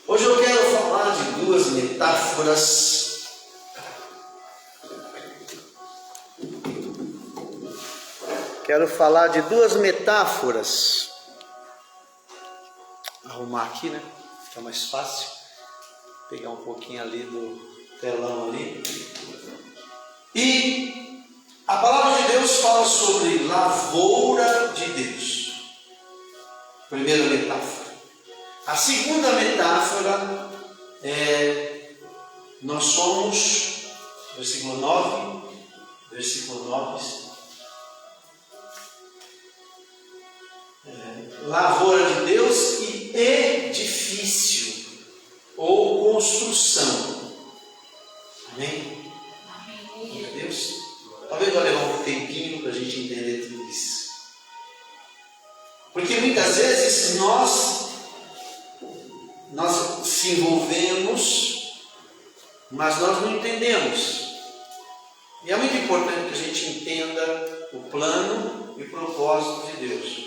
Hoje eu quero falar de duas metáforas Arrumar aqui, né? Fica mais fácil. Pegar um pouquinho ali do telão ali. E a palavra de Deus fala sobre lavoura de Deus. Primeira metáfora. A segunda metáfora é: nós somos, versículo 9, lavoura de Deus e edifício ou construção. Amém? Glória a Deus. Talvez vai levar um tempinho para a gente entender tudo isso. Porque muitas vezes nós se envolvemos, mas nós não entendemos. E é muito importante que a gente entenda o plano e o propósito de Deus.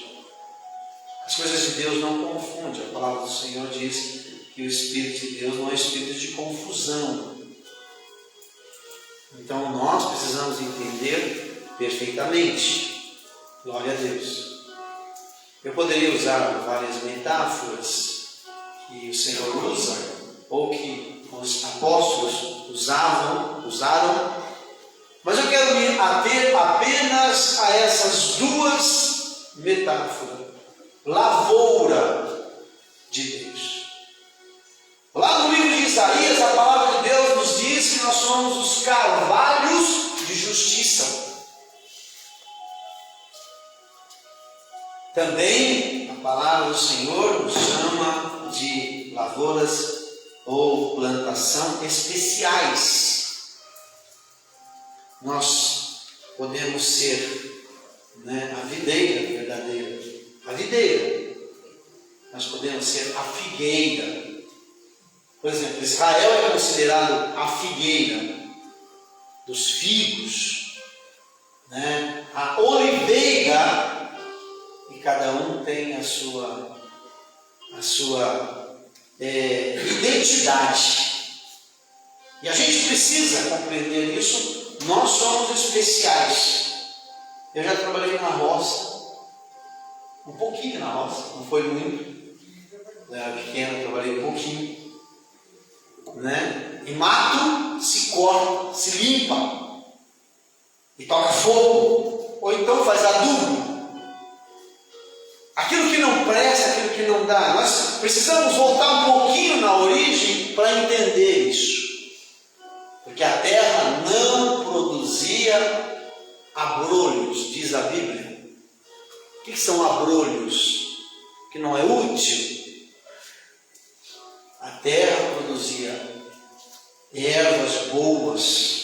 As coisas de Deus não confundem. A palavra do Senhor diz que o Espírito de Deus não é espírito de confusão. Então nós precisamos entender perfeitamente. Glória a Deus. Eu poderia usar várias metáforas que o Senhor usa, ou que os apóstolos usaram, mas eu quero me ater apenas a essas duas metáforas. Lavoura de Deus. Lá no livro de Isaías, a palavra de Deus nos diz que nós somos os carvalhos de justiça. Também a palavra do Senhor nos chama de lavouras ou plantação especiais. Nós podemos ser, a videira verdadeira. A videira. Nós podemos ser a figueira. Por exemplo, Israel é considerado a figueira dos figos, a oliveira, e cada um tem a sua identidade. E a gente precisa compreender isso. Nós somos especiais. Eu já trabalhei na roça, um pouquinho na roça, não foi muito. Eu era pequeno, trabalhei um pouquinho. E mato se corta, se limpa, e toca fogo, ou então faz adubo. Aquilo que não presta, aquilo que não dá. Nós precisamos voltar um pouquinho na origem para entender isso. Porque a terra não produzia abrolhos, diz a Bíblia. O que são abrolhos? Que não é útil. A terra produzia ervas boas.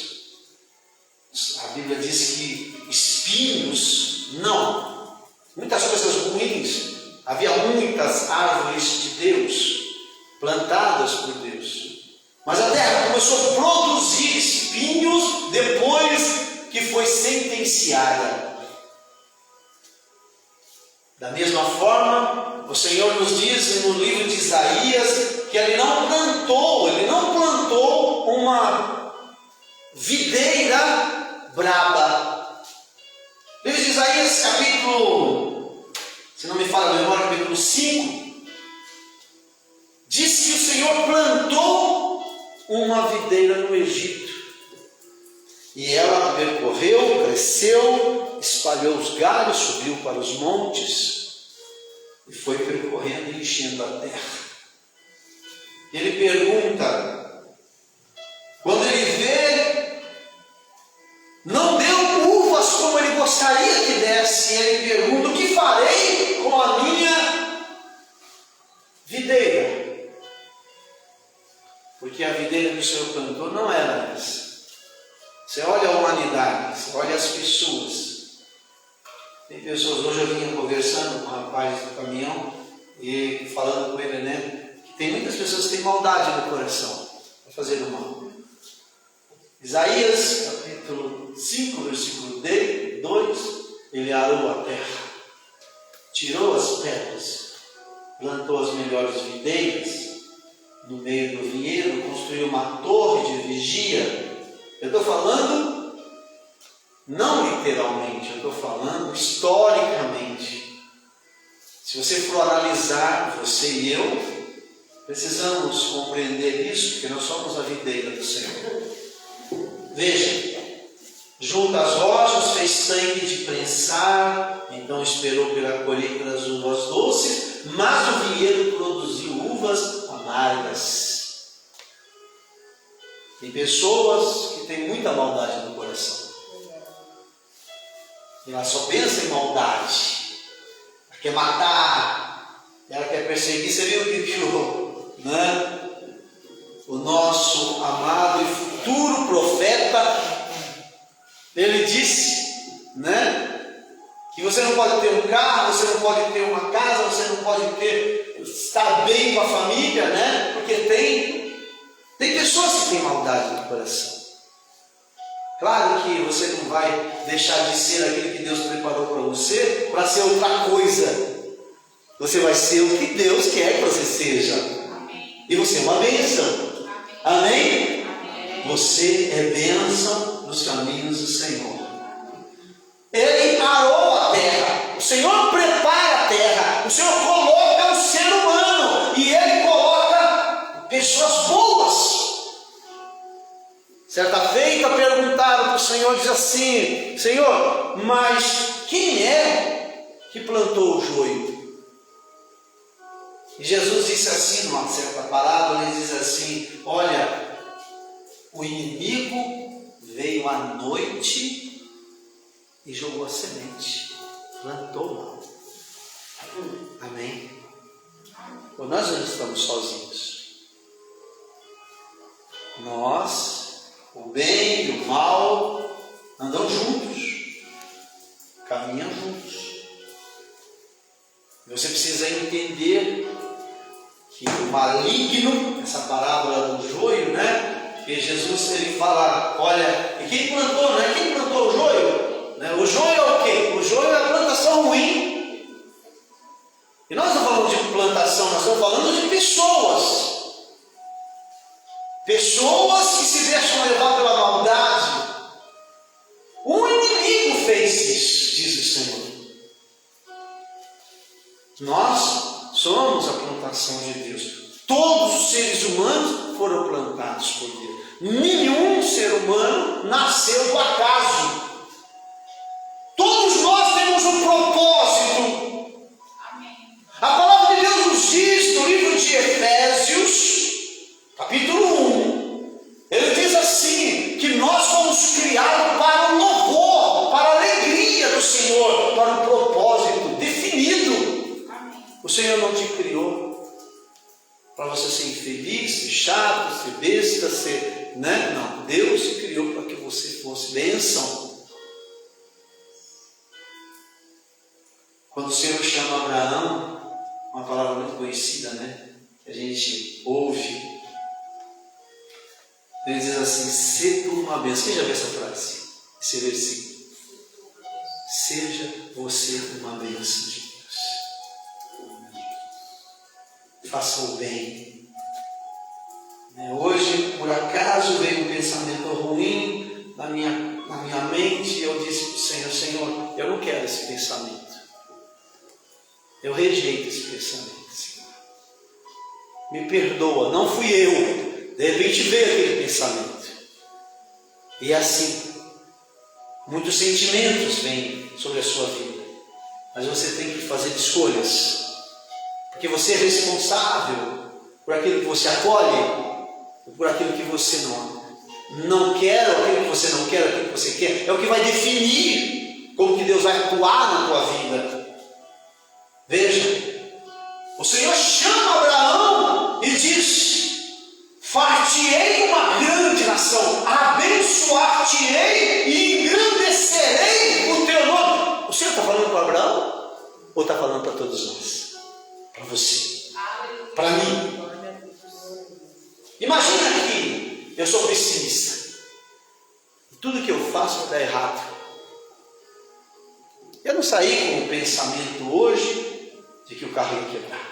A Bíblia diz que espinhos não. Muitas coisas ruins. Havia muitas árvores de Deus plantadas por Deus. Mas a terra começou a produzir espinhos depois que foi sentenciada. Da mesma forma, o Senhor nos diz no livro de Isaías que Ele não plantou uma videira braba. Livro de Isaías, capítulo, se não me falha a memória, capítulo 5, diz que o Senhor plantou uma videira no Egito. E ela percorreu, cresceu, espalhou os galhos, subiu para os montes e foi percorrendo e enchendo a terra. Ele pergunta, quando ele vê, não deu uvas como ele gostaria que desse, ele pergunta, o que farei com a minha videira? Porque a videira que o Senhor plantou não era essa. Você olha a humanidade, você olha as pessoas. Tem pessoas, hoje eu vinha conversando com um rapaz do caminhão e falando com ele, que tem muitas pessoas que têm maldade no coração para fazer o mal. Isaías, capítulo 5, versículo 2, ele arou a terra, tirou as pedras, plantou as melhores videiras uma torre de vigia, eu estou falando não literalmente, eu estou falando historicamente. Se você for analisar, você e eu, precisamos compreender isso, porque nós somos a videira do Senhor. Veja, junto às rochas fez tanque de prensar, então esperou pela colheita das uvas doces, mas o vinhedo produziu uvas amargas. Tem pessoas que têm muita maldade no coração. E ela só pensa em maldade. Ela quer matar, ela quer perseguir. Você viu o que o nosso amado e futuro profeta, ele disse, que você não pode ter um carro, você não pode ter uma casa, você não pode estar bem com a família, porque tem pessoas que têm maldade no coração. Claro que você não vai deixar de ser aquilo que Deus preparou para você para ser outra coisa. Você vai ser o que Deus quer que você seja. Amém. E você é uma bênção. Amém? Amém? Você é bênção nos caminhos do Senhor. Ele arou a terra. O Senhor prepara a terra. O Senhor coloca o ser humano. E Ele coloca pessoas boas. Certa feita perguntaram para o Senhor, diz assim: Senhor, mas quem é que plantou o joio? E Jesus disse assim, numa certa parábola, ele diz assim: olha, o inimigo veio à noite e jogou a semente, plantou mal. Amém? Bom, nós não estamos sozinhos. Nós, o bem e o mal, andam juntos, caminham juntos. Você precisa entender que o maligno, essa parábola do joio, que Jesus ele fala, olha, e quem plantou, Quem plantou o joio? O joio é o quê? O joio é a plantação ruim. E nós não falamos de plantação, nós estamos falando de pessoas. Pessoas que se deixam levar pela maldade. O inimigo fez isso, diz o Senhor. Nós somos a plantação de Deus. Todos os seres humanos foram plantados por Deus. Nenhum ser humano nasceu do acaso. Todos nós temos um propósito. Amém. A palavra de Deus nos diz no livro de Efésios, capítulo 1, ele diz assim, que nós fomos criados para o louvor, para a alegria do Senhor, para um propósito definido. Amém. O Senhor não te criou para você ser infeliz, ser chato, ser besta, não, Deus te criou para que você fosse bênção. Quando o Senhor chama Abraão, uma palavra muito conhecida, que a gente ouve, ele diz assim: seja uma bênção. Quem já viu essa frase? Esse versículo. Seja você uma bênção de Deus. Faça o bem. Hoje, por acaso, veio um pensamento ruim na minha mente, e eu disse para o Senhor: Senhor, eu não quero esse pensamento. Eu rejeito esse pensamento, Senhor. Me perdoa, não fui eu. De repente veio aquele pensamento. E assim, muitos sentimentos vêm sobre a sua vida. Mas você tem que fazer escolhas. Porque você é responsável por aquilo que você acolhe, por aquilo que você não quer, ou aquilo que você não quer, aquilo que você quer. É o que vai definir como que Deus vai atuar na tua vida. Veja, o Senhor chama Abraão e diz: far-te-ei uma grande nação, abençoar-te-ei e engrandecerei o teu nome. O Senhor está falando para Abraão? Ou está falando para todos nós? Para você, para mim. Imagina que eu sou pessimista e tudo que eu faço vai dar errado. Eu não saí com o pensamento hoje de que o carro ia quebrar.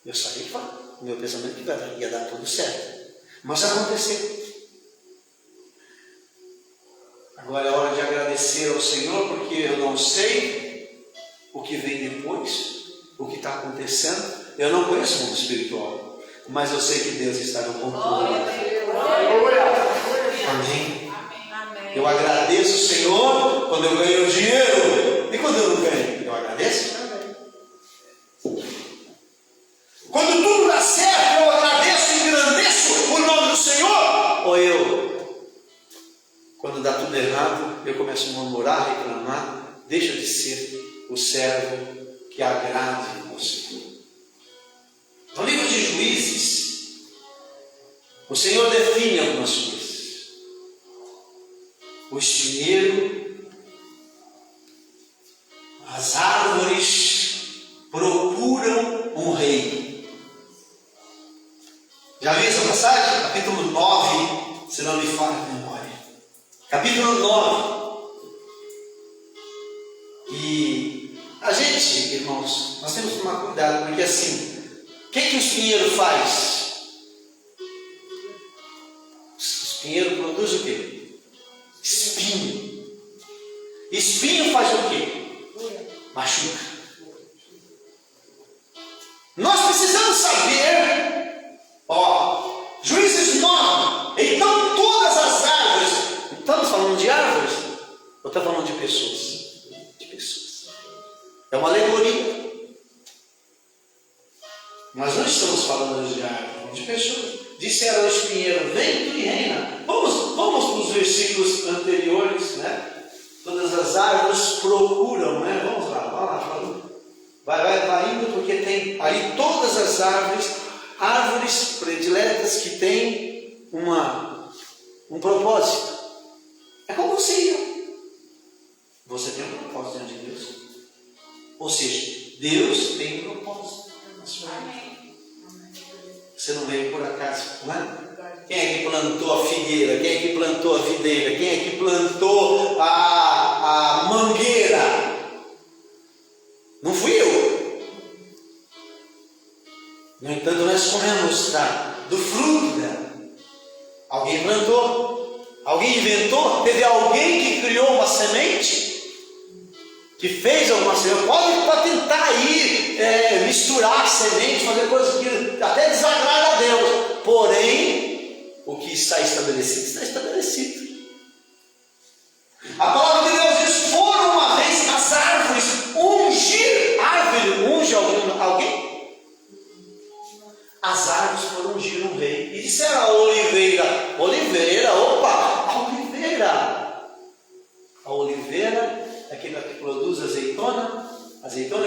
Eu sabia que o meu pensamento que ia dar tudo certo. Mas aconteceu. Agora é hora de agradecer ao Senhor, porque eu não sei o que vem depois, o que está acontecendo. Eu não conheço o mundo espiritual, mas eu sei que Deus está no controle. Amém. Eu agradeço o Senhor quando eu ganho dinheiro. E quando eu não ganho, eu agradeço. Quando tudo dá certo, eu agradeço e engrandeço o nome do Senhor. Ou quando dá tudo errado, eu começo a murmurar, reclamar. Deixa de ser o servo que agrade ao Senhor. No livro de Juízes, o Senhor define algumas coisas. O espinheiro, as árvores procuram um rei. Já viu essa passagem? Capítulo 9, se não me falha a memória. Capítulo 9. E a gente, irmãos, nós temos que tomar cuidado, porque assim, o que o espinheiro faz? O espinheiro produz o quê? Espinho. Espinho faz o quê? Machuca. Nós precisamos saber, Juízes 9, então todas as árvores, estamos falando de árvores? Ou estamos falando de pessoas? De pessoas. É uma alegoria. Nós não estamos falando de árvores, de pessoas. Disseram ao espinheiro, vem tu e reina. Vamos para os versículos anteriores, né? Todas as árvores procuram, né? Vamos lá. Vai indo, porque tem ali todas as árvores prediletas que têm um propósito. É como você e eu. Você tem um propósito diante de Deus. Ou seja, Deus tem um propósito na sua vida. Você não veio por acaso, não é? Quem é que plantou a figueira? Quem é que plantou a videira? Quem é que plantou a mangueira? Não fui eu. No entanto, nós comemos do fruto dela. Alguém plantou, alguém inventou, teve alguém que criou uma semente, que fez alguma semente. Pode tentar aí misturar semente, fazer coisas que até desagrada a Deus. Porém, o que está estabelecido, está estabelecido. A palavra de Deus diz: foram uma vez as árvores ungir. Árvore unge alguém? As árvores foram ungir um rei. E disseram a oliveira: oliveira, a oliveira. A oliveira é aquela que produz azeitona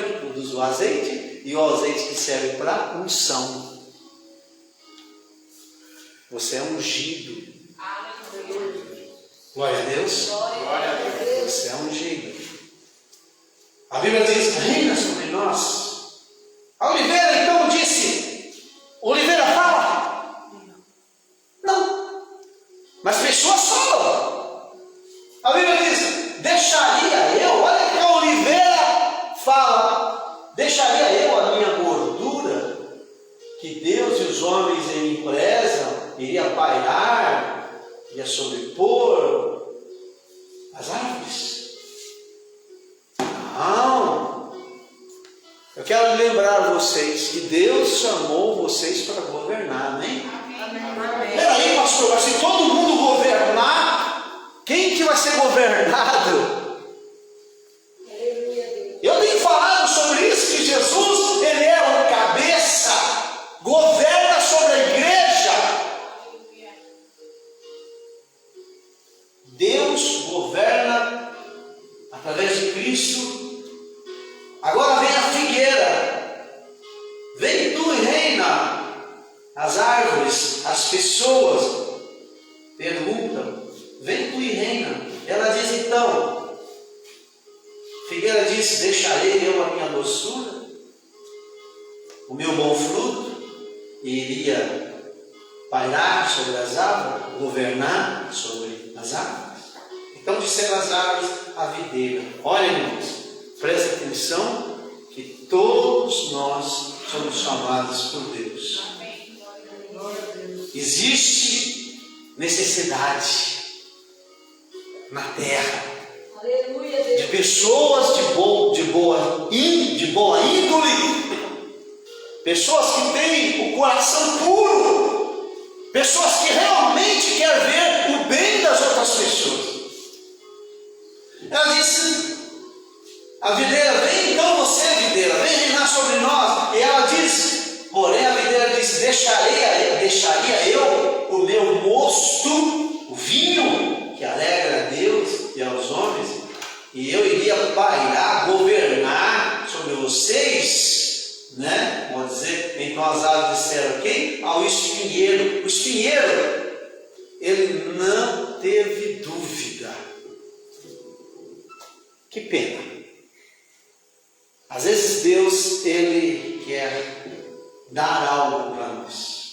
que produz o azeite, e o azeite que serve para unção. Você é ungido. Glória a Deus. Glória a Deus. Você é ungido. A Bíblia diz: reina sobre nós. A oliveira então disse: oliveira fala? Não. Mas pessoas falam. A Bíblia diz: deixaria eu, olha que a oliveira fala, deixaria eu a minha gordura, que Deus e os homens em mim prezam, iria pairar, iria sobrepor as árvores? Não. Eu quero lembrar vocês que Deus chamou vocês para governar, amém? Peraí, pastor, mas se todo mundo governar, quem que vai ser governado? Eu tenho falado sobre isso, que Jesus, ele é o cabeça, governa sobre a igreja. Deus governa através de Cristo. Agora vem a figueira, vem tu e reina. As árvores, as pessoas perguntam: vem tu e reina. Ela diz então, figueira disse: deixarei eu a minha doçura, o meu bom fruto, e iria pairar sobre as árvores, governar sobre as árvores. Então disseram as árvores à videira: olha, irmãos, presta atenção, que todos nós somos chamados por Deus. Existe necessidade na terra de pessoas de boa índole, pessoas que têm o coração puro, pessoas que realmente querem ver o bem das outras pessoas. Ela disse: a videira, vem então você, videira, vem reinar sobre nós. E ela diz, porém a videira disse: deixaria eu o meu mosto, o vinho, que alegra a Deus e aos homens, e eu iria pairar, governar sobre vocês, né? Vou dizer, então as aves disseram quem? Ao espinheiro. O espinheiro, ele não teve dúvida. Que pena. Às vezes Deus, Ele quer dar algo para nós.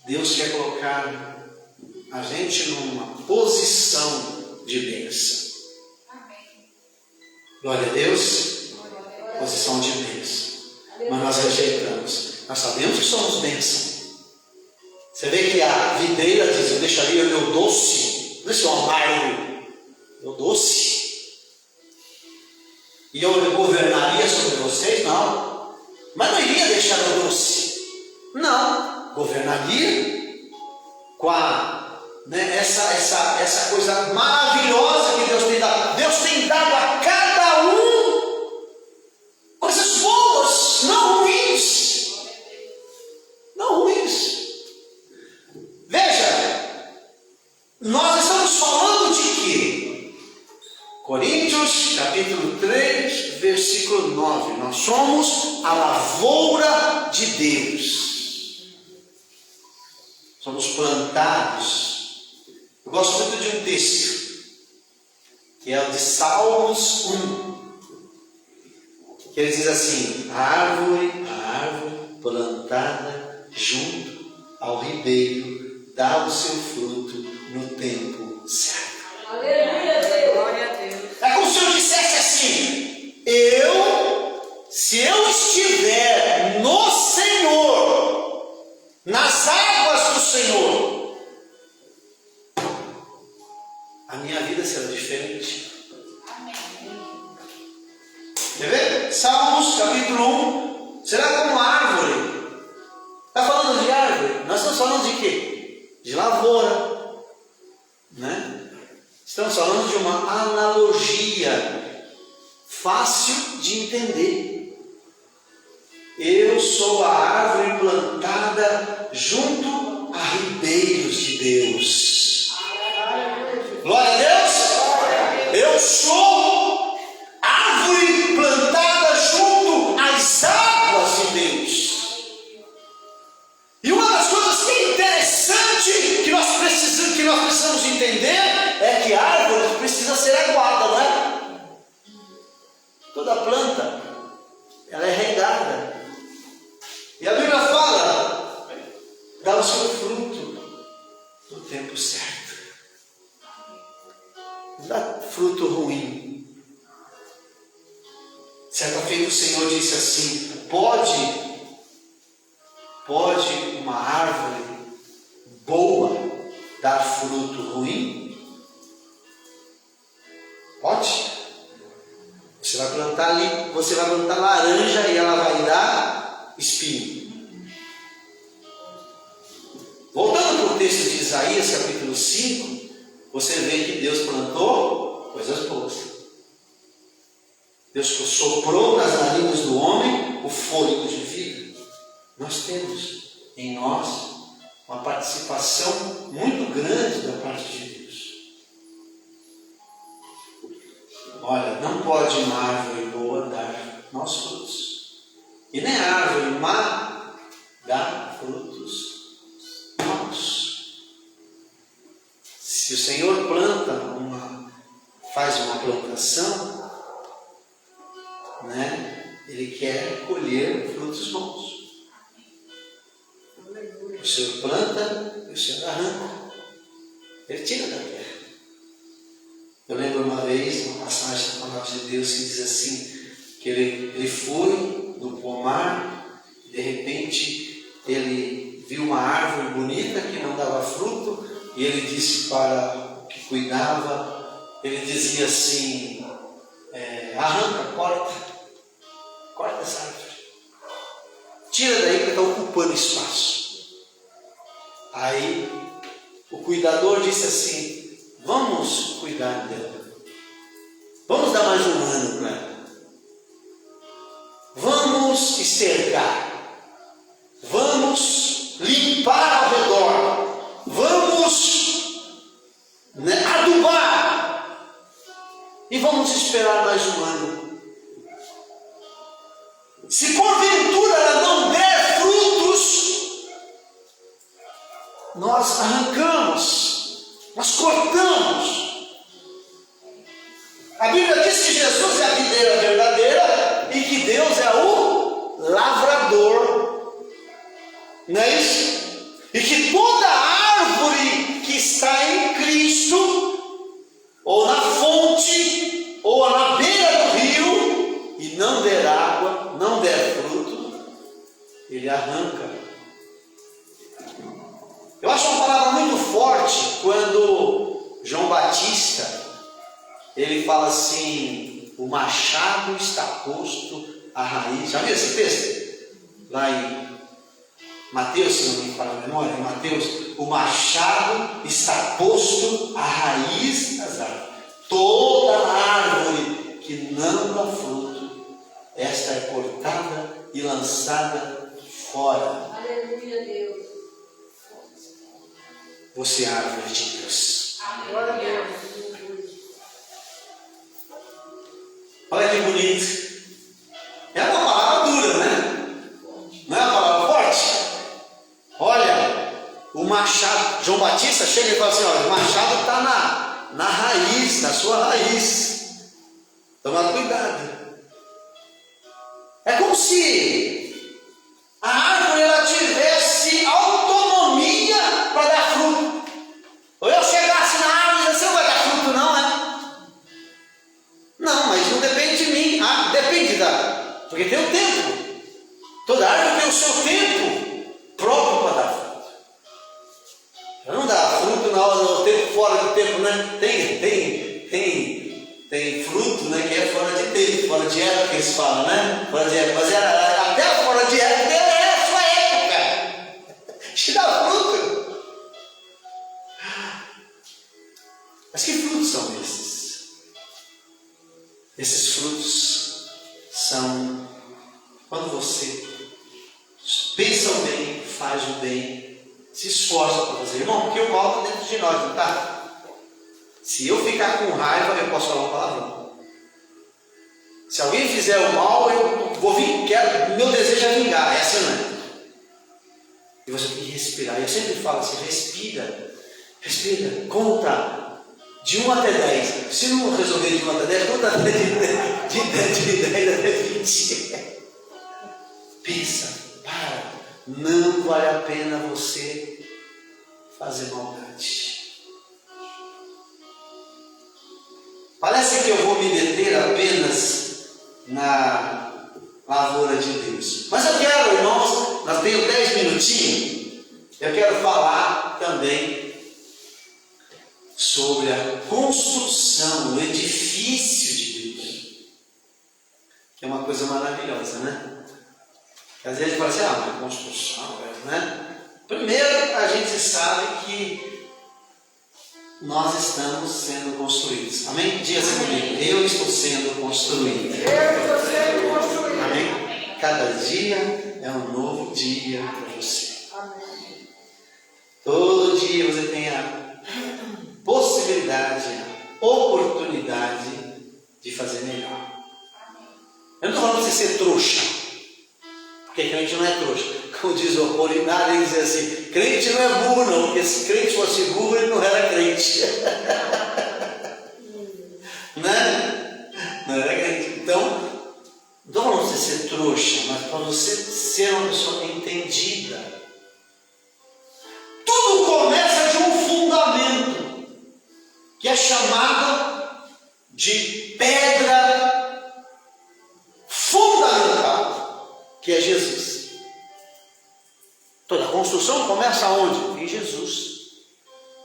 Deus quer colocar a gente numa posição de bênção. Glória a Deus. Posição de bênção. Mas nós rejeitamos. Nós sabemos que somos bênção. Você vê que a videira diz: eu deixaria o meu doce, não é o amargo, meu doce, e eu governaria sobre vocês? Não. Mas não iria deixar o doce. Não. Governaria com essa coisa maravilhosa que Deus tem dado. Deus tem dado a cada um coisas boas, não ruins. Não ruins. Veja, nós estamos falando de quê? Coríntios, capítulo 3, versículo 9. Nós somos a lavoura de Deus. Somos plantados. Eu gosto muito de um texto, que é o de Salmos 1. Que ele diz assim: a árvore plantada junto ao ribeiro dá o seu fruto no tempo certo. Aleluia, Deus. Glória a Deus. É como se eu dissesse assim: se eu estiver no Senhor, nas águas do Senhor, a minha vida será diferente. Amém. Quer ver? Salmos capítulo 1. Será como árvore. Está falando de árvore? Nós estamos falando de quê? De lavoura, né? Estamos falando de uma analogia fácil de entender. Eu sou a árvore plantada junto a ribeiros de Deus. Glória a Deus! Eu sou árvore plantada junto às águas de Deus. E uma das coisas que é interessante que nós precisamos entender é que a árvore precisa ser aguada, não é? Toda planta, ela é regada. E a Bíblia fala: dá o seu fruto no tempo certo. Não dá fruto ruim. Certa feita o Senhor disse assim: pode uma árvore boa dar fruto ruim? Pode. Você vai plantar ali, você vai plantar laranja e ela vai dar espinho. Voltando para o texto de Isaías, capítulo 5, você vê que Deus plantou coisas boas. Deus soprou nas narinas do homem o fôlego de vida. Nós temos em nós uma participação muito grande da parte de Deus. Olha, não pode uma árvore boa dar maus frutos, e nem a árvore má dá frutos maus. Se o Senhor faz uma plantação, né, Ele quer colher frutos bons. O Senhor planta e o Senhor arranca. Ele tira da terra. Eu lembro uma vez uma passagem da palavra de Deus que diz assim, que ele foi no pomar, de repente ele viu uma árvore bonita que não dava fruto, e ele disse para o que cuidava, ele dizia assim, arranca, corta essa árvore, tira daí porque está ocupando espaço. Aí o cuidador disse assim, vamos cuidar dela, vamos dar mais um ano para ela, vamos estercar, vamos limpar ao redor, vamos adubar e vamos esperar mais um ano. Se porventura ela não der frutos, nós arrancamos, nós cortamos. A Bíblia diz que Jesus é a videira verdadeira e que Deus é o lavrador, não é isso? E que toda árvore que está em Cristo, ou na fonte, ou na beira do rio, e não der água, não der fruto, ele arranca. Eu acho uma palavra muito forte quando João Batista, ele fala assim, o machado está posto à raiz. Já viu esse texto? Lá em Mateus, se não me falha a memória, em Mateus, o machado está posto à raiz das árvores. Toda árvore que não dá fruto, esta é cortada e lançada fora. Aleluia, Deus. Você é a árvore de Deus. Glória a Deus. Olha que bonito. É uma palavra dura, né? Não é uma palavra forte? Olha, o machado, João Batista chega e fala assim, olha, o machado está na raiz, na sua raiz. Toma cuidado. É como se a árvore ela tivesse autonomia para dar fruto. Ou eu chegasse na árvore e disse, você não vai dar fruto não, é? Não, mas não depende de mim. Ah, depende porque tem o tempo. Toda árvore tem o seu tempo próprio para dar fruto. Ela não dá fruto na hora do tempo, fora do tempo, né? Tem fruto, né, que é fora de tempo, fora de época que eles falam, né? Fora de época, mas até fora de época é a sua época. Te dá fruto. Mas que frutos são esses? Esses frutos são quando você pensa o bem, faz o bem, se esforça para fazer. Irmão, porque o mal está dentro de nós, não está? Se eu ficar com raiva, eu posso falar um palavrão. Se alguém fizer o mal, eu vou meu desejo é vingar, essa não é. E você tem que respirar. Eu sempre falo assim, respira, conta de 1 até 10. Se não resolver de 1 até 10, conta de 10 até 20. Pensa, para, não vale a pena você fazer maldade. Parece que eu vou me deter apenas na lavoura de Deus. Mas eu quero, irmãos, nós temos 10 minutinhos, eu quero falar também sobre a construção, o edifício de Deus. Que é uma coisa maravilhosa, né? Às vezes a gente fala assim, mas construção, né? Primeiro, a gente sabe que nós estamos sendo construídos. Amém? Diga assim comigo. Eu estou sendo construído. Eu estou sendo construído. Amém? Cada dia é um novo dia para você. Amém. Todo dia você tem a possibilidade, a oportunidade de fazer melhor. Eu não estou falando de você ser trouxa, porque crente não é trouxa. Como diz o Apolinário, ele diz assim, crente não é burro não, porque se crente fosse burro, ele não era crente. Né? Não era crente. Então, não estou falando de você ser trouxa, mas para você ser uma pessoa entendida. Tudo começa de um fundamento, que é chamado de pedra fundamental. Toda construção começa onde? Em Jesus.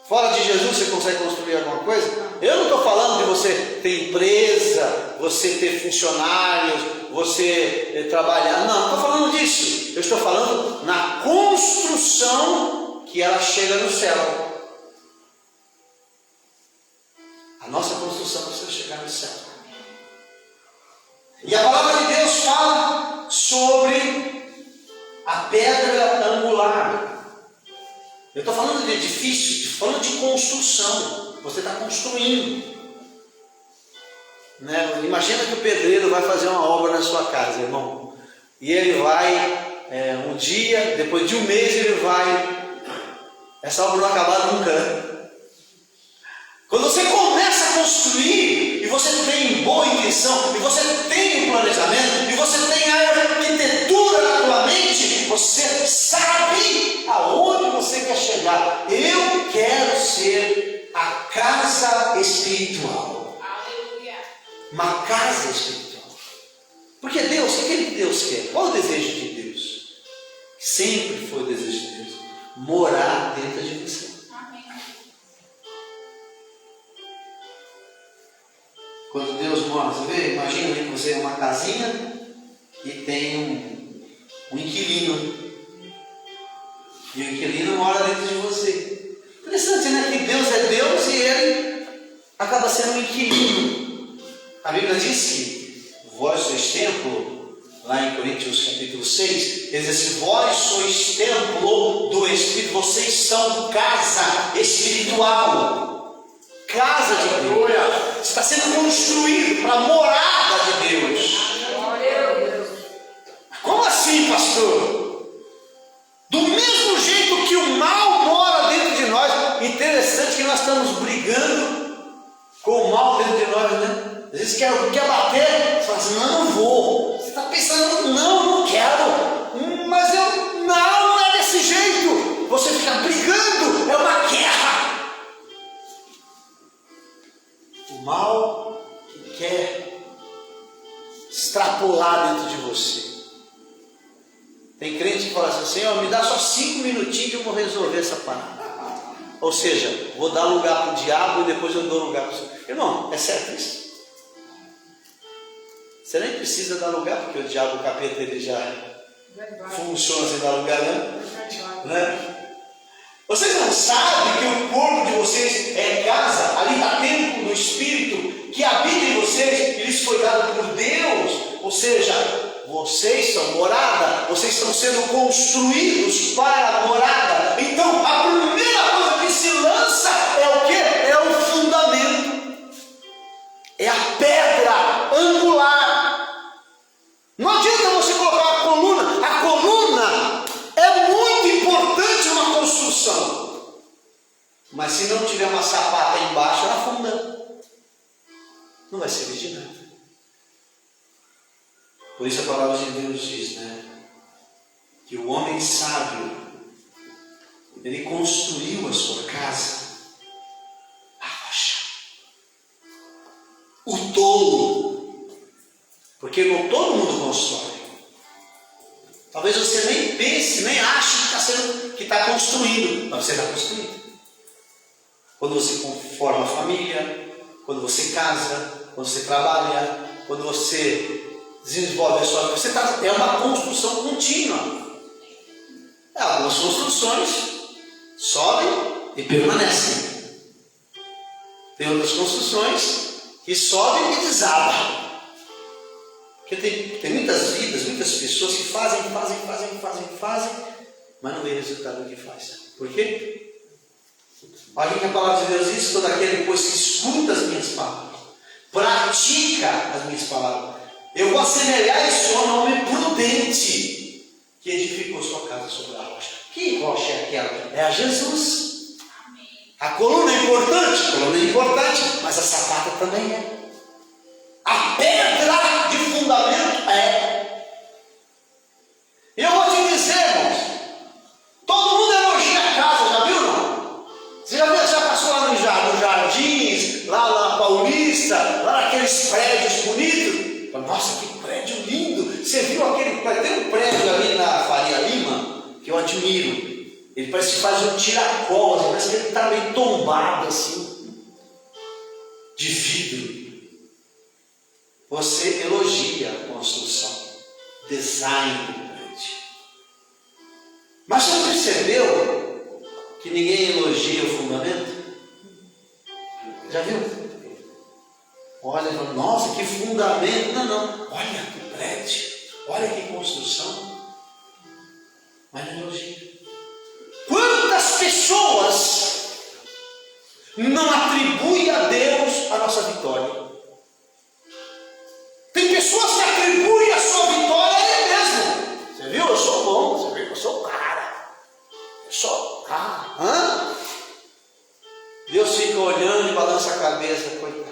Fora de Jesus você consegue construir alguma coisa? Eu não estou falando de você ter empresa, você ter funcionários, você trabalhar. Não estou falando disso. Eu estou falando na construção que ela chega no céu. A nossa construção precisa chegar no céu. E a palavra de Deus fala sobre a pedra angular. Eu estou falando de edifício, estou falando de construção. Você está construindo. Né? Imagina que o pedreiro vai fazer uma obra na sua casa, irmão. E ele vai, um dia, depois de um mês, ele vai. Essa obra não acabar nunca, né? Quando você começa a construir, e você tem boa intenção, e você tem um planejamento, e você tem a arquitetura na tua mente, você sabe aonde você quer chegar. Eu quero ser a casa espiritual. Aleluia. Uma casa espiritual. Porque Deus, o que Deus quer? Qual o desejo de Deus? Sempre foi o desejo de Deus. Morar dentro de você. Quando Deus mora, você vê, imagina que você é uma casinha e tem um inquilino. E o inquilino mora dentro de você. Interessante, né? Que Deus é Deus e ele acaba sendo um inquilino. A Bíblia diz que vós sois templo, lá em Coríntios capítulo 6, ele diz assim: vós sois templo do Espírito, vocês são casa espiritual. Casa de Deus. Você está sendo construído para a morada de Deus. Como assim, pastor? Do mesmo jeito que o mal mora dentro de nós. Interessante que nós estamos brigando com o mal dentro de nós, né? Às vezes quer bater, você fala assim: não vou. Você está pensando: não quero. Mas não é desse jeito. Você fica brigando, é uma guerra. O mal que quer extrapolar dentro de você. Tem crente que fala assim: Senhor, me dá só 5 minutinhos que eu vou resolver essa parada. Ou seja, vou dar lugar para o diabo e depois eu dou lugar para o Senhor. Irmão, é certo isso? Você nem precisa dar lugar, porque o diabo, o capeta, ele já funciona sem dar lugar, né? Vocês não sabem que o corpo de vocês é casa, ali está templo do Espírito, que habita em vocês, e lhes foi dado por Deus. Ou seja, vocês são morada, vocês estão sendo construídos para a morada. Então, a primeira coisa que se lança é o quê? É o fundamento, é a pedra angular. Não adianta você colocar a coluna é muito importante uma construção, mas se não tiver uma sapata embaixo, ela afunda, não vai servir de nada. Por isso a palavra de Deus diz, né, que o homem sábio, ele construiu a sua casa, a rocha. O tolo, porque não todo mundo constrói. Talvez você nem pense, nem ache que está construindo, mas você está construindo. Quando você forma família, quando você casa, quando você trabalha, quando você desenvolve a sua vida, é uma construção contínua. Algumas construções sobem e permanecem. Tem outras construções que sobem e desabam. Porque tem muitas vidas, muitas pessoas que fazem, mas não vê resultado do que faz. Por quê? Olha o que a palavra de Deus diz: todo aquele depois que escuta as minhas palavras, pratica as minhas palavras, eu vou assemelhar esse homem a um homem prudente que edificou sua casa sobre a rocha. Que rocha é aquela? É a Jesus. A coluna é importante, mas a sapata também é. A pedra de fundamento é. Eu vou te dizer, irmãos, todo mundo elogia a casa, já viu não? Você já passou lá nos Jardins, lá na Paulista, lá naqueles prédios bonitos? Nossa, que prédio lindo! Você viu aquele prédio? Tem um prédio ali na Faria Lima, que é uma admiro. Ele parece que faz um tiracol, assim, parece que ele está meio tombado assim, de vidro. Você elogia a construção, design do prédio. Mas você percebeu que ninguém elogia o fundamento? Já viu? Olha, nossa, que fundamento. Não. Olha que prédio, olha que construção. Mas não elogia. Quantas pessoas não atribuem a Deus a nossa vitória? Tem pessoas que atribuem a sua vitória a Ele mesmo. Você viu? Eu sou bom. Você viu? Eu sou o cara. Eu sou o cara. Hã? Deus fica olhando e balança a cabeça. Coitado.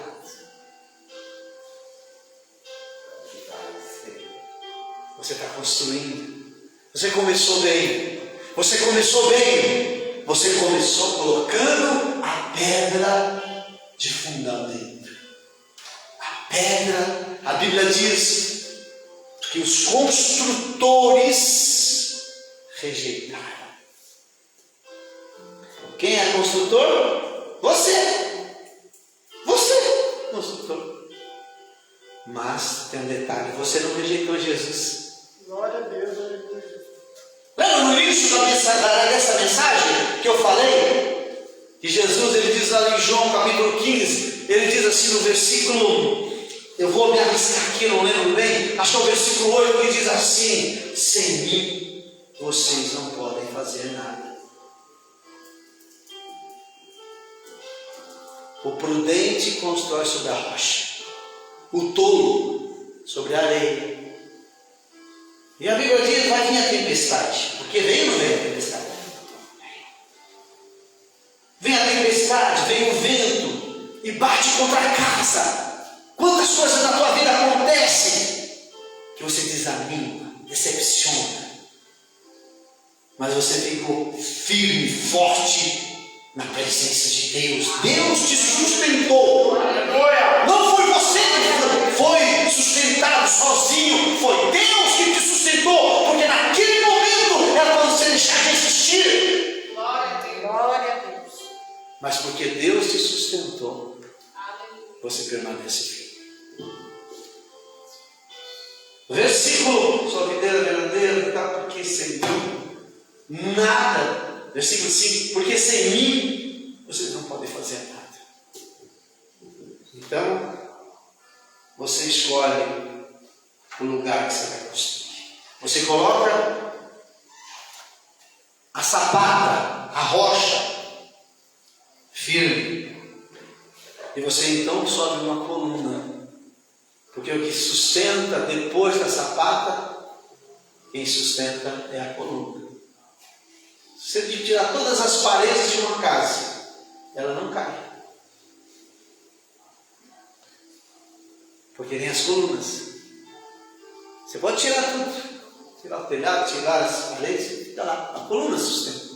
Você está construindo. Você começou bem. Você começou bem. Você começou colocando a pedra de fundamento. A pedra, a Bíblia diz que os construtores rejeitaram. Quem é construtor? Você. Você, construtor. Mas tem um detalhe: você não rejeitou Jesus. Glória a Deus. Lembra no início dessa mensagem que eu falei? Que Jesus, ele diz ali em João capítulo 15, ele diz assim no versículo, eu vou me arriscar aqui, não lembro bem, acho que é o versículo 8, que diz assim: sem mim vocês não podem fazer nada. O prudente constrói sobre a rocha, o tolo sobre a areia. E a Bíblia diz: vai vir a tempestade. Porque veio ou não veio a tempestade? Vem a tempestade, vem o vento e bate contra a casa. Quantas coisas na tua vida acontecem que você desanima, decepciona, mas você ficou firme, forte na presença de Deus. Deus te sustentou. Não foi você que foi sustentado sozinho, foi Deus que te sustentou, porque naquele momento era para você deixar de existir. Glória a Deus. Mas porque Deus te sustentou, você permanece firme. Versículo, sua videira verdadeira, tá? Porque sem mim nada. Versículo 5, porque sem mim vocês não podem fazer nada. Então, você escolhe o lugar que você vai construir. Você coloca a sapata, a rocha, firme. E você então sobe uma coluna. Porque o que sustenta depois da sapata, quem sustenta é a coluna. Se você tirar todas as paredes de uma casa, ela não cai. Porque nem as colunas. Você pode tirar tudo. Tirar o telhado, tirar as paredes, fica lá. A coluna sustenta.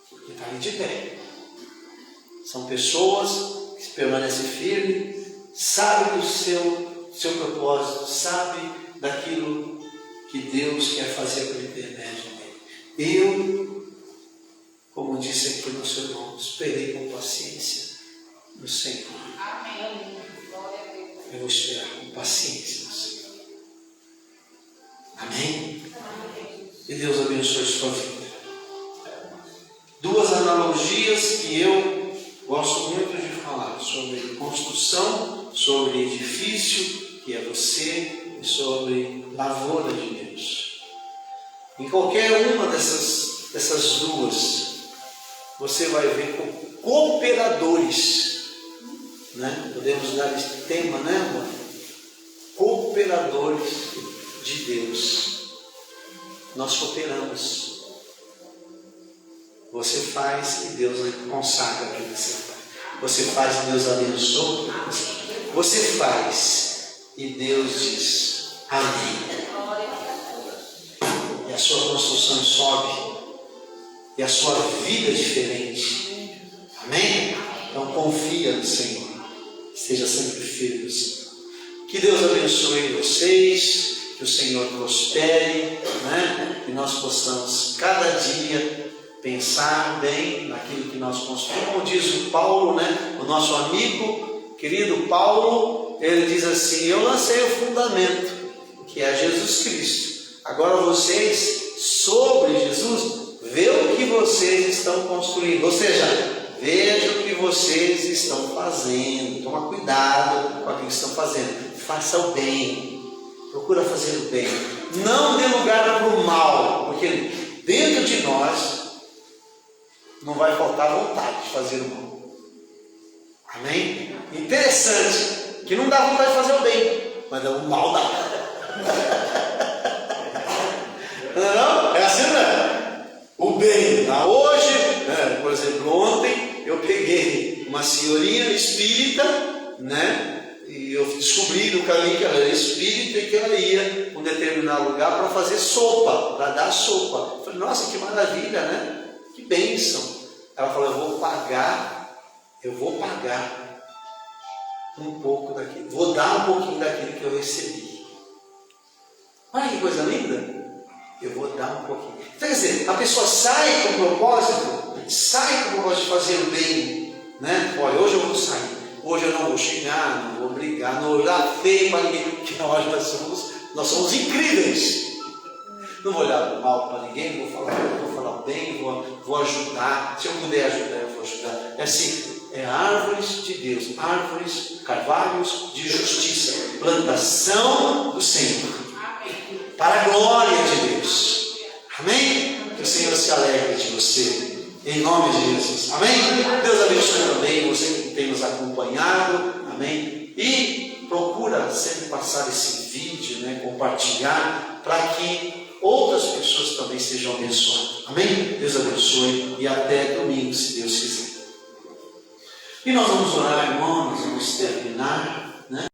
Porque está ali de pé. São pessoas que permanecem firmes, sabem do seu propósito, sabem daquilo que Deus quer fazer por intermédio dele. Eu, como disse aqui no seu irmão, esperei com paciência no Senhor. Amém. Glória a Deus. Eu vou esperar com paciência no Senhor. Amém? E Deus abençoe sua vida. Duas analogias que eu gosto muito de falar sobre construção, sobre edifício, que é você, e sobre lavoura de Deus. Em qualquer uma dessas duas, você vai ver cooperadores, né? Podemos dar esse tema, né, amor? Cooperadores de Deus. Nós cooperamos. Você faz e Deus consagra o que você faz. Você faz e Deus abençoa. Você faz e Deus diz amém. E a sua construção sobe. E a sua vida é diferente. Amém? Então confia no Senhor. Esteja sempre firme no Senhor. Que Deus abençoe vocês. que o Senhor prospere, né? Que nós possamos cada dia pensar bem naquilo que nós construímos. Como diz o Paulo, né? O nosso amigo, querido Paulo, ele diz assim: eu lancei o fundamento, que é Jesus Cristo. Agora vocês, sobre Jesus, vejam o que vocês estão construindo. Ou seja, vejam o que vocês estão fazendo. Toma cuidado com aquilo que estão fazendo. Faça o bem. Procura fazer o bem. Não dê lugar para o mal, porque dentro de nós não vai faltar vontade de fazer o mal. Amém? Interessante que não dá vontade de fazer o bem, mas o mal dá. Não? É assim, né? O bem dá hoje, né? Por exemplo, ontem eu peguei uma senhorinha espírita, né? E eu descobri no caminho que ela era espírita e que ela ia a um determinado lugar para fazer sopa, para dar sopa. Eu falei, nossa, que maravilha, né? Que bênção. Ela falou, eu vou pagar um pouco daquilo, vou dar um pouquinho daquilo que eu recebi. Olha que coisa linda. Eu vou dar um pouquinho. Então, quer dizer, a pessoa sai com o propósito de fazer o bem, né? Olha, hoje eu vou sair. Hoje eu não vou xingar, não vou brigar, não vou olhar feio para ninguém, porque nós somos incríveis. Não vou olhar mal para ninguém, vou falar bem, vou ajudar. Se eu puder ajudar, eu vou ajudar. É assim, é árvores de Deus, árvores, carvalhos de justiça, plantação do Senhor, para a glória de Deus. Amém? Que o Senhor se alegre de você. Em nome de Jesus. Amém? Deus abençoe também você que tem nos acompanhado. Amém? E procura sempre passar esse vídeo, né? Compartilhar, para que outras pessoas também sejam abençoadas. Amém? Deus abençoe e até domingo, se Deus quiser. E nós vamos orar, irmãos, nós vamos terminar.